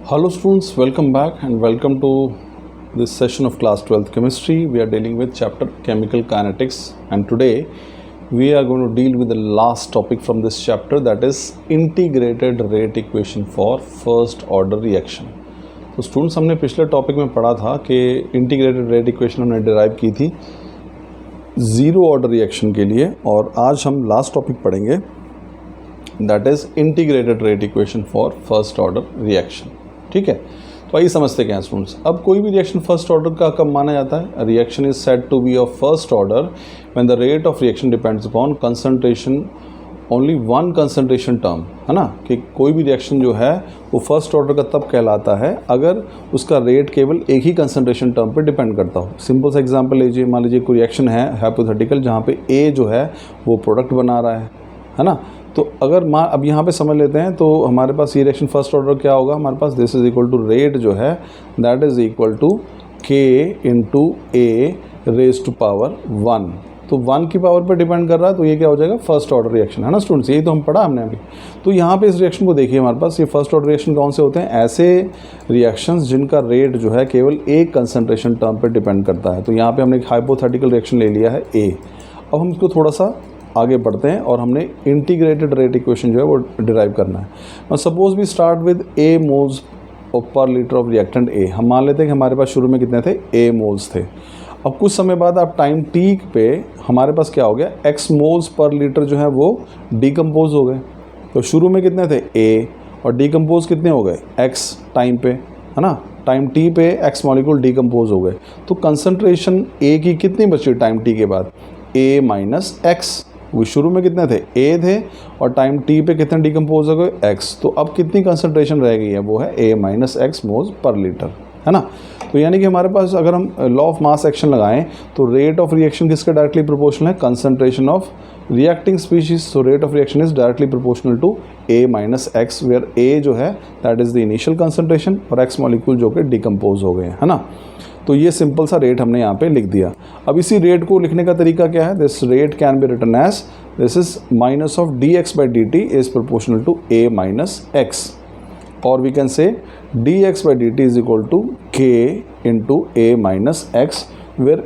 Hello students, welcome back and welcome to this session of class 12th chemistry. We are dealing with chapter chemical kinetics, and today we are going to deal with the last topic from this chapter, that is integrated rate equation for first order reaction. तो students हमने पिछले topic में पढ़ा था कि integrated rate equation हमने derive की थी ज़ीरो ऑर्डर रिएक्शन के लिए, और आज हम लास्ट टॉपिक पढ़ेंगे that is integrated rate equation for first order reaction. ठीक है, तो आइए समझते क्या है स्टूडेंट्स. अब कोई भी रिएक्शन फर्स्ट ऑर्डर का कब माना जाता है? Reaction is said to be of first order when the rate of reaction depends upon concentration only one concentration term, है ना. कि कोई भी रिएक्शन जो है वो फर्स्ट ऑर्डर का तब कहलाता है अगर उसका रेट केवल एक ही कंसंट्रेशन टर्म पे डिपेंड करता हो. सिंपल सा एग्जांपल लीजिए, मान लीजिए कोई रिएक्शन है हाइपोथेटिकल जहाँ पे ए जो है वो प्रोडक्ट बना रहा है ना. तो अगर अब यहाँ पे समझ लेते हैं तो हमारे पास ये रिएक्शन फर्स्ट ऑर्डर क्या होगा, हमारे पास this is equal to rate जो है that is equal to K into A raise to power 1. तो 1 की पावर पे डिपेंड कर रहा है, तो ये क्या हो जाएगा, फर्स्ट ऑर्डर रिएक्शन, है ना स्टूडेंट्स. यही तो हम पढ़ा हमने अभी. तो यहाँ पे इस रिएक्शन को देखिए, हमारे पास ये फर्स्ट ऑर्डर रिएक्शन कौन से होते हैं? ऐसे रिएक्शंस जिनका रेट जो है केवल एक कंसंट्रेशन टर्म पे डिपेंड करता है. तो यहाँ पे हमने एक हाइपोथेटिकल रिएक्शन ले लिया है ए. अब हम इसको थोड़ा सा आगे बढ़ते हैं और हमने इंटीग्रेटेड रेट इक्वेशन जो है वो डिराइव करना है. और suppose we start with A moles पर लीटर ऑफ रिएक्टेंट ए. हम मान लेते हैं कि हमारे पास शुरू में कितने थे, ए मोल्स थे. अब कुछ समय बाद आप टाइम टी पे हमारे पास क्या हो गया, एक्स मोल्स पर लीटर जो है वो डिकम्पोज हो गए. तो शुरू में कितने थे, ए, और डिकम्पोज कितने हो गए, एक्स टाइम पे, है ना. टाइम टी पे एक्स मॉलिक्यूल डिकम्पोज हो गए. तो कंसंट्रेशन ए की कितनी बची टाइम टी के बाद, ए माइनस एक्स. वो शुरू में कितने थे, ए थे, और टाइम टी पे कितने डिकम्पोज हो गए, एक्स. तो अब कितनी कंसंट्रेशन रह गई है, वो है ए माइनस एक्स मोल्स पर लीटर, है ना. तो यानी कि हमारे पास अगर हम लॉ ऑफ मास एक्शन लगाएं तो रेट ऑफ रिएक्शन किसके डायरेक्टली प्रोपोर्शनल है, concentration of reacting species. So rate of reaction is directly proportional to A minus X, where A जो है that is the initial concentration और X molecule जो कि decompose हो गए, है ना. तो ये सिंपल सा रेट हमने यहाँ पे लिख दिया. अब इसी रेट को लिखने का तरीका क्या है, this rate can be written as this is minus of D X by D T is proportional to A minus X, और we can say D X by D T is equal to K into A minus X, where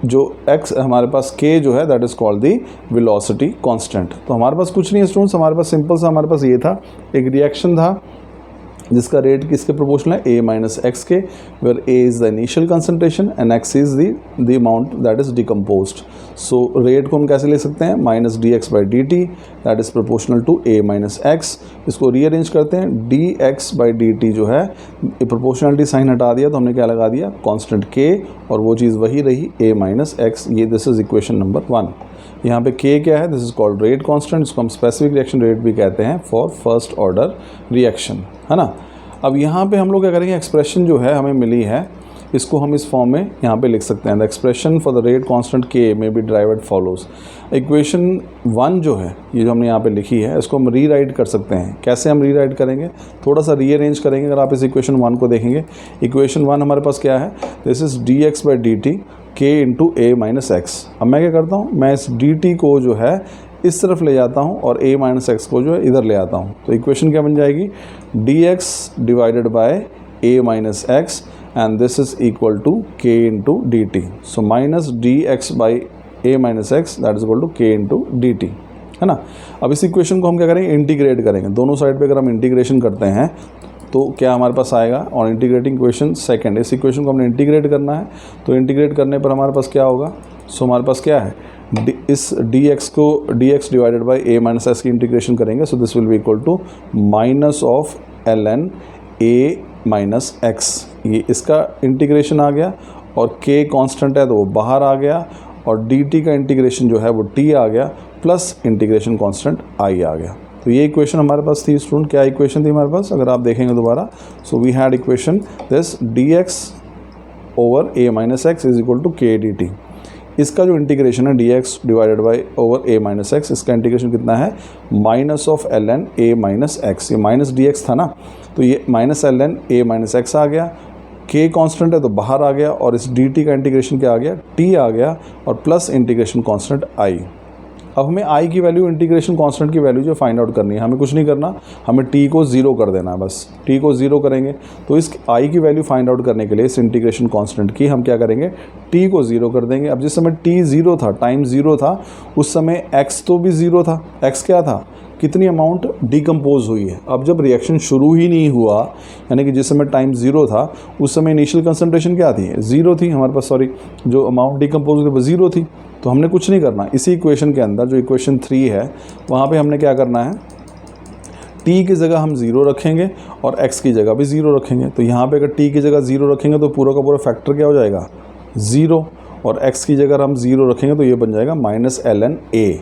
जो x हमारे पास k जो है that is called the velocity constant. तो हमारे पास कुछ नहीं है स्टूडेंट्स, हमारे पास सिंपल सा हमारे पास ये था, एक रिएक्शन था जिसका रेट किसके प्रोपोर्शनल है, ए माइनस एक्स के, where A is the initial concentration and X is the amount that is decomposed. So rate को हम कैसे ले सकते हैं, minus D X by D T that is proportional to A minus X. इसको rearrange करते हैं, D X by D T जो है प्रोपोर्शनलिटी साइन हटा दिया तो हमने क्या लगा दिया, कॉन्स्टेंट के, और वो चीज़ वही रही ए माइनस एक्स. ये दिस इज इक्वेशन नंबर 1. यहाँ पे k क्या है, this is called rate constant, इसको हम स्पेसिफिक रिएक्शन रेट भी कहते हैं फॉर फर्स्ट ऑर्डर रिएक्शन, है ना. अब यहाँ पे हम लोग क्या करेंगे, एक्सप्रेशन जो है हमें मिली है इसको हम इस फॉर्म में यहाँ पे लिख सकते हैं. The expression for the rate constant k may be derived follows. Equation 1 जो है ये जो हमने यहाँ पे लिखी है इसको हम रीराइट कर सकते हैं. कैसे हम रीराइट करेंगे, थोड़ा सा रीअरेंज करेंगे. अगर आप इस इक्वेशन 1 को देखेंगे, इक्वेशन 1 हमारे पास क्या है, this is D X by D T के इंटू ए माइनस एक्स. अब मैं क्या करता हूँ, मैं इस डी टी को जो है इस तरफ ले जाता हूँ और a माइनस एक्स को जो है इधर ले आता हूँ. तो इक्वेशन क्या बन जाएगी, D X divided by A minus X and this is equal to K into D T. So minus D X by A minus X that is equal to K into D T, है ना. अब इस equation को हम क्या करेंगे, integrate करेंगे. दोनों साइड पे अगर हम इंटीग्रेशन करते हैं तो क्या हमारे पास आएगा, और इंटीग्रेटिंग इक्वेशन सेकंड, इस इक्वेशन को हमने इंटीग्रेट करना है. तो इंटीग्रेट करने पर हमारे पास क्या होगा, सो हमारे पास क्या है, इस डी एक्स को D X divided by A minus X की इंटीग्रेशन करेंगे. So this will be equal to minus of L N A minus X. ये इसका इंटीग्रेशन आ गया, और के कांस्टेंट है तो वो बाहर आ गया, और डी टी का इंटीग्रेशन जो है वो टी आ गया, प्लस इंटीग्रेशन कांस्टेंट आई आ गया. तो ये इक्वेशन हमारे पास थी स्टूडेंट. क्या इक्वेशन थी हमारे पास, अगर आप देखेंगे दोबारा, so we had equation this D X over A minus X is equal to K D T. इसका जो इंटीग्रेशन है D X divided by over A minus X, इसका इंटीग्रेशन कितना है, minus of L N A minus X. ये minus D X था ना, तो ये minus L N A minus X आ गया, के कांस्टेंट है तो बाहर आ गया, और इस डी टी का इंटीग्रेशन क्या आ गया, टी आ गया, और प्लस इंटीग्रेशन कांस्टेंट आई. अब हमें आई की वैल्यू, इंटीग्रेशन कांस्टेंट की वैल्यू जो फाइंड आउट करनी है, हमें कुछ नहीं करना, हमें टी को 0 कर देना है, बस टी को 0 करेंगे। तो इस आई की वैल्यू फाइंड आउट करने के लिए इस इंटीग्रेशन कांस्टेंट की हम क्या करेंगे, टी को 0 कर देंगे। अब जिस समय टी 0 था, टाइम 0 था, उस समय एक्स तो भी 0 था। एक्स क्या था, कितनी अमाउंट डिकम्पोज हुई है। अब जब रिएक्शन शुरू ही नहीं हुआ, यानी कि जिस समय टाइम 0 था उस समय इनिशियल कंसंट्रेशन क्या थी, 0 थी हमारे पास, सॉरी, जो अमाउंट डिकम्पोज हुई वो 0 थी। तो हमने कुछ नहीं करना, इसी इक्वेशन के अंदर जो इक्वेशन 3 है वहाँ पे हमने क्या करना है, t की जगह हम 0 रखेंगे और x की जगह भी 0 रखेंगे। तो यहाँ पे अगर t की जगह 0 रखेंगे तो पूरा का पूरा फैक्टर क्या हो जाएगा, 0, और x की जगह हम 0 रखेंगे तो ये बन जाएगा -ln a।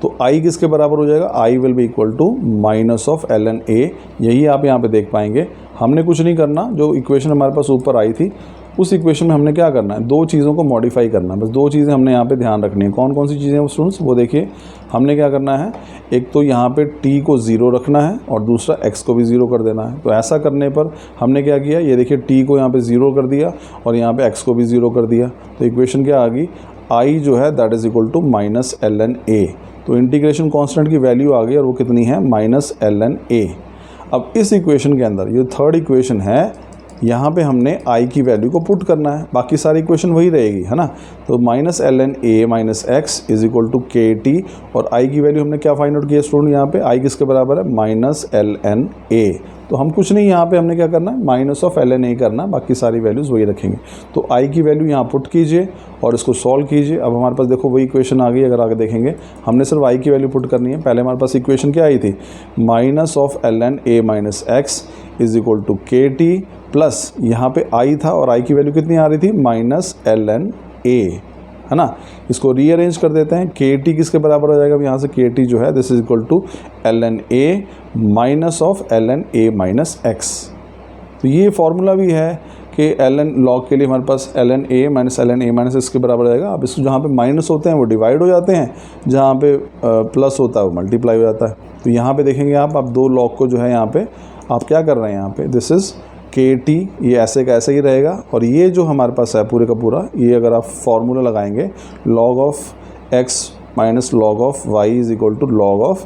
तो I किसके बराबर हो जाएगा, I will be equal to -ln a। यही आप यहाँ पे देख पाएंगे। हमने कुछ नहीं करना, जो इक्वेशन हमारे पास ऊपर आई थी उस इक्वेशन में हमने क्या करना है, दो चीज़ों को मॉडिफाई करना है। बस दो चीज़ें हमने यहाँ पे ध्यान रखनी है। कौन कौन सी चीज़ें हैं स्टूडेंट्स, वो देखिए। हमने क्या करना है, एक तो यहाँ पे t को 0 रखना है और दूसरा x को भी 0 कर देना है। तो ऐसा करने पर हमने क्या किया, ये देखिए t को यहाँ पे 0 कर दिया और यहाँ पे x को भी 0 कर दिया। तो इक्वेशन क्या आ गई, I जो है that is equal to -ln a। तो इंटीग्रेशन कांस्टेंट की वैल्यू आ गई और वो कितनी है, -ln a। अब इस इक्वेशन के अंदर ये थर्ड इक्वेशन है, यहाँ पे हमने I की वैल्यू को पुट करना है, बाकी सारी इक्वेशन वही रहेगी, है ना। तो -ln a - x is equal to kt, और I की वैल्यू हमने क्या फाइंड आउट किया स्टूडेंट, यहाँ पे I किसके बराबर है, -ln a। तो हम कुछ नहीं, यहाँ पे हमने क्या करना है, -ln a करना, बाकी सारी वैल्यूज़ वही रखेंगे। तो I की वैल्यू यहाँ पुट कीजिए और इसको सॉल्व कीजिए। अब हमारे पास देखो वही इक्वेशन आ गई। अगर आगे देखेंगे हमने सिर्फ I की वैल्यू पुट करनी है। पहले हमारे पास इक्वेशन क्या आई थी, -ln a - x is equal to kt, plus यहाँ पे I था और I की वैल्यू कितनी आ रही थी, -ln a, है ना। इसको रीअरेंज कर देते हैं, kt किसके बराबर हो जाएगा, अब यहाँ से kt जो है this is equal to ln a -ln a - x। तो ये फॉर्मूला भी है कि ln log के लिए हमारे पास ln a -ln a - x के बराबर हो जाएगा। अब इसको जहाँ पे माइनस होते हैं वो डिवाइड हो जाते हैं, जहाँ पे प्लस होता है वो मल्टीप्लाई हो जाता है। तो यहाँ पे देखेंगे आप दो log को जो है यहाँ पे आप क्या कर रहे हैं, यहाँ पे दिस इज़ kt, ये ऐसे का ऐसे ही रहेगा। और ये जो हमारे पास है पूरे का पूरा, ये अगर आप फॉर्मूला लगाएंगे log of x minus log of y is equal to log of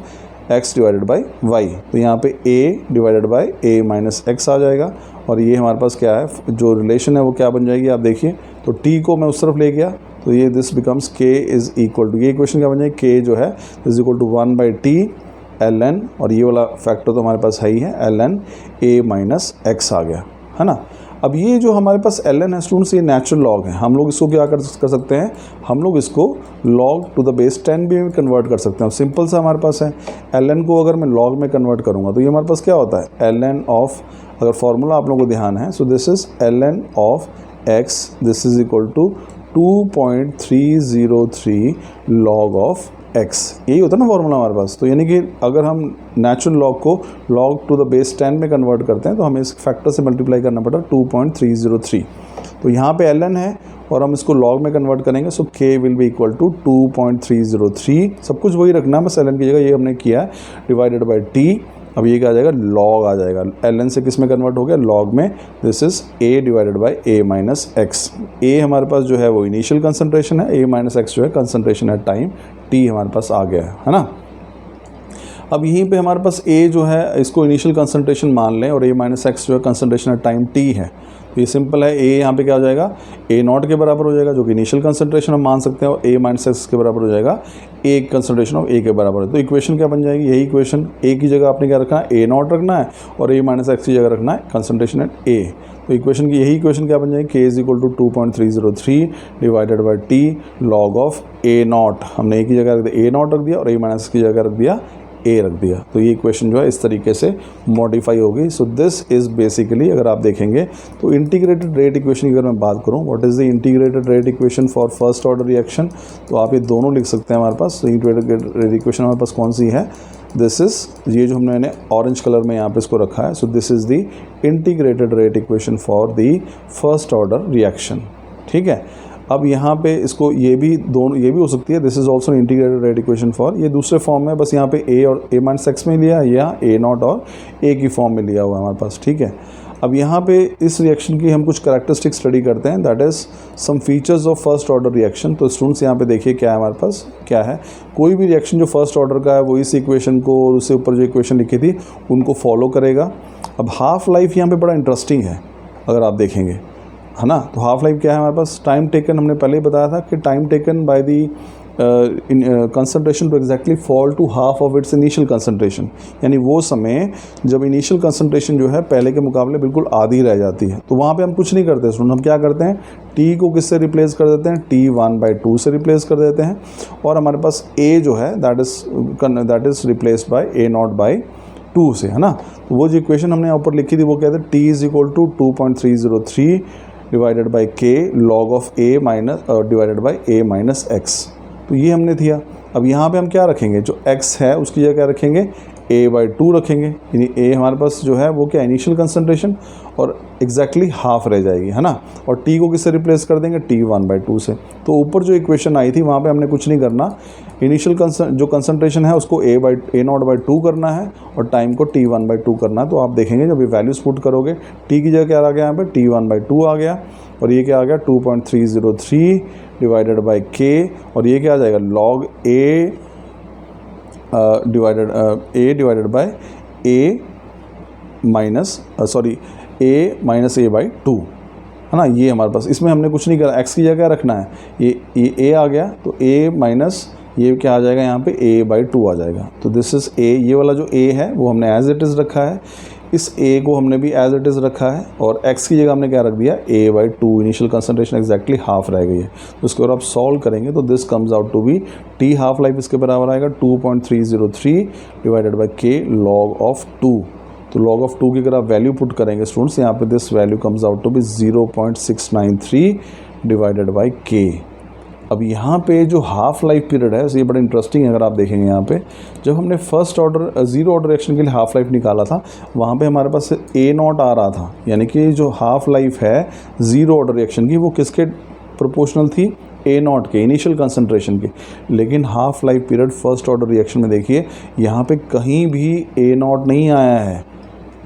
x divided by y। तो यहाँ पे a divided by a minus x आ जाएगा। और ये हमारे पास क्या है, जो रिलेशन है वो क्या बन जाएगी, आप देखिए। तो t को मैं उस तरफ ले गया तो ये this becomes k is equal to, ये इक्वेशन क्या बन जाएगी, k जो है is equal to 1/t ln, और ये वाला फैक्टर तो हमारे पास है ही है, ln a माइनस x आ गया, है ना। अब ये जो हमारे पास ln है स्टूडेंट्स, ये नेचुरल लॉग है। हम लोग इसको क्या कर सकते हैं, हम लोग इसको log टू द बेस 10 भी कन्वर्ट कर सकते हैं। सिंपल सा हमारे पास है, ln को अगर मैं log में कन्वर्ट करूँगा तो ये हमारे पास क्या होता है, ln ऑफ, अगर फॉर्मूला आप लोगों को ध्यान है, so this is ln of x this is equal to 2.303 log of x। यही होता है ना फॉर्मूला हमारे पास। तो यानी कि अगर हम नेचुरल लॉग को log टू द बेस 10 में कन्वर्ट करते हैं तो हमें इस फैक्टर से मल्टीप्लाई करना पड़ता है 2.303। तो यहाँ पे ln है और हम इसको log में कन्वर्ट करेंगे, so k will be equal to 2.303। सब कुछ वही रखना है, बस ln की जगह ये हमने किया है, डिवाइडेड बाई t। अब ये क्या आ जाएगा, log आ जाएगा। ln से किस में कन्वर्ट हो गया, log में। This is a divided by a minus x। a हमारे पास जो है वो इनिशियल कंसंट्रेशन है, a माइनस x जो है कंसंट्रेशन एट टाइम t हमारे पास आ गया है ना। अब यहीं पे हमारे पास a जो है इसको इनिशियल कंसंट्रेशन मान लें और a माइनस x जो है कंसंट्रेशन एट टाइम t है। तो ये सिंपल है, a यहाँ पे क्या हो जाएगा, a नॉट के बराबर हो जाएगा, जो कि इनिशियल कंसंट्रेशन हम मान सकते हैं, और a माइनस x के बराबर हो जाएगा a कंसंट्रेशन ऑफ a के बराबर है। तो इक्वेशन क्या बन जाएगी, यही इक्वेशन। a की जगह आपने क्या रखना है, a नॉट रखना है, और a माइनस x की जगह रखना है कंसंट्रेशन एट a। तो इक्वेशन की यही इक्वेशन क्या बन जाएगी, k is equal to 2.303 divided by t log of a naught. हमने a की जगह रख दिया a नॉट रख दिया और a माइनस की जगह रख दिया a रख दिया। तो ये इक्वेशन जो है इस तरीके से मॉडिफाई होगी। सो दिस इज़ बेसिकली, अगर आप देखेंगे तो इंटीग्रेटेड रेट इक्वेशन की अगर मैं बात करूँ, what is the integrated rate equation for first order reaction, तो आप ये दोनों लिख सकते हैं हमारे पास। तो इंटीग्रेटेड रेट इक्वेशन हमारे पास कौन सी है, दिस इज़, ये जो हमने ऑरेंज कलर में यहाँ पे इसको रखा है। So this is the integrated rate equation for the first order reaction, ठीक है। अब यहाँ पे इसको ये भी दोनों, ये भी हो सकती है, this is also integrated rate equation for, ये दूसरे फॉर्म में, बस यहाँ पे a और a माइनस x में लिया है, या a नॉट और a की फॉर्म में लिया हुआ है हमारे पास, ठीक है। अब यहाँ पे इस रिएक्शन की हम कुछ कैरेक्टरिस्टिक स्टडी करते हैं, that is some features of first order reaction. तो स्टूडेंट्स यहाँ पे देखिए क्या है हमारे पास, क्या है, कोई भी रिएक्शन जो फर्स्ट ऑर्डर का है वो इस इक्वेशन को और उससे ऊपर जो इक्वेशन लिखी थी उनको फॉलो करेगा। अब हाफ लाइफ यहाँ पे बड़ा इंटरेस्टिंग है अगर आप देखेंगे, है ना। तो हाफ लाइफ क्या है हमारे पास, टाइम टेकन, हमने पहले ही बताया था कि time taken by the concentration to exactly fall to half of its initial concentration, यानी वो समय जब इनिशियल कंसंट्रेशन जो है पहले के मुकाबले बिल्कुल आधी रह जाती है। तो वहाँ पे हम कुछ नहीं करते स्टूडेंट, हम क्या करते हैं, टी को किससे रिप्लेस कर देते हैं, T1/2 से रिप्लेस कर देते हैं, और हमारे पास A जो है that is replace by A0/2 से, है ना। तो वो जो इक्वेशन हमने यहाँ ऊपर लिखी थी वो कहते हैं T is equal to 2.303 divided by K log of A minus divided by A minus x. तो ये हमने दिया। अब यहाँ पे हम क्या रखेंगे, जो x है उसकी जगह क्या रखेंगे, A/2 रखेंगे, यानी A हमारे पास जो है वो क्या, इनिशियल कंसंट्रेशन, और एग्जैक्टली हाफ रह जाएगी, है ना। और T को किससे रिप्लेस कर देंगे, T1/2 से। तो ऊपर जो इक्वेशन आई थी वहाँ पे हमने कुछ नहीं करना, इनिशियल जो कंसंट्रेशन है उसको A0/2 करना है और टाइम को T1/2 करना है। तो आप देखेंगे जब ये वैल्यूज पुट करोगे, T की जगह क्या आ गया यहाँ पे, T1/2 आ गया, और ये क्या आ गया 2.303 डिवाइडेड बाई K, और ये क्या आ जाएगा log A divided by A minus A/2, है ना। ये हमारे पास, इसमें हमने कुछ नहीं करा, x की जगह रखना है, ये A आ गया तो A माइनस ये क्या आ जाएगा यहाँ पे A/2 आ जाएगा। तो दिस इज़ A, ये वाला जो A है वो हमने एज इट इज़ रखा है, इस A को हमने भी एज इट इज़ रखा है, और x की जगह हमने क्या रख दिया, A/2, initial concentration exactly half रह गई है। तो इसको अगर आप सॉल्व करेंगे तो this comes out to be T half life इसके बराबर आएगा 2.303 divided by K log of 2। तो लॉग ऑफ 2 की अगर आप वैल्यू पुट करेंगे स्टूडेंट्स, यहाँ पे this value comes out to be 0.693 divided by K। अब यहाँ पे जो हाफ लाइफ पीरियड है ये बड़ा इंटरेस्टिंग है। अगर आप देखेंगे यहाँ पे जब हमने first order zero order reaction के लिए हाफ लाइफ निकाला था, वहाँ पे हमारे पास A0 आ रहा था, यानी कि जो हाफ लाइफ है जीरो ऑर्डर रिएक्शन की वो किसके प्रोपोर्शनल थी, A0 के, इनिशियल कंसंट्रेशन के। लेकिन half life period first order reaction में देखिए यहाँ पे कहीं भी A0 नहीं आया है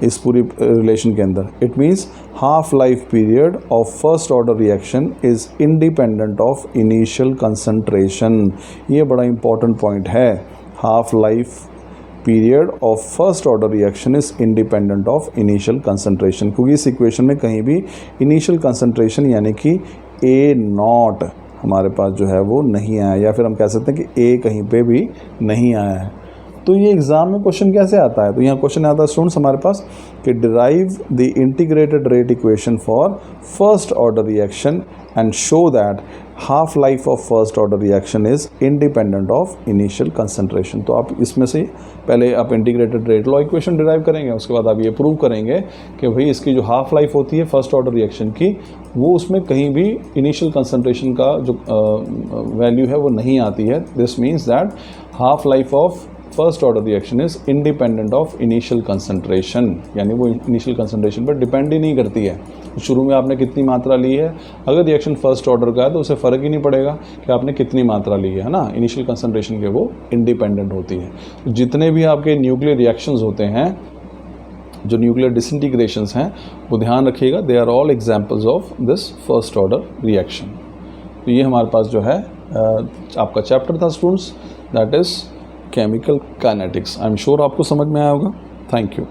इस पूरी रिलेशन के अंदर। It means half life period of first order reaction is independent of initial concentration. ये बड़ा इंपॉर्टेंट पॉइंट है, half life period of first order reaction is independent of initial concentration, क्योंकि इस इक्वेशन में कहीं भी इनिशियल कंसंट्रेशन यानी कि A0 हमारे पास जो है वो नहीं आया, या फिर हम कह सकते हैं कि A कहीं पे भी नहीं आया है। तो ये एग्ज़ाम में क्वेश्चन कैसे आता है, तो यहाँ क्वेश्चन आता है स्टूडेंट्स हमारे पास कि derive the integrated rate equation for first order reaction and show that half life of first order reaction is independent of initial concentration. तो आप इसमें से पहले आप integrated rate law equation derive करेंगे, उसके बाद आप ये प्रूव करेंगे कि भाई इसकी जो हाफ लाइफ होती है फर्स्ट ऑर्डर रिएक्शन की, वो उसमें कहीं भी इनिशियल कंसंट्रेशन का जो वैल्यू है वो नहीं आती है। This means that half life of first order reaction is independent of initial concentration, यानी वो इनिशियल कंसंट्रेशन पर डिपेंड ही नहीं करती है। शुरू में आपने कितनी मात्रा ली है, अगर रिएक्शन फर्स्ट ऑर्डर का है तो उसे फ़र्क ही नहीं पड़ेगा कि आपने कितनी मात्रा ली है ना, इनिशियल कंसंट्रेशन के वो इंडिपेंडेंट होती है। तो जितने भी आपके न्यूक्लियर रिएक्शंस होते हैं, जो न्यूक्लियर डिसइंटीग्रेशंस हैं, वो ध्यान रखिएगा, they are all examples of this first order reaction. तो ये हमारे पास जो है आपका चैप्टर था students, that is chemical kinetics. I am sure आपको समझ में आया होगा। Thank you.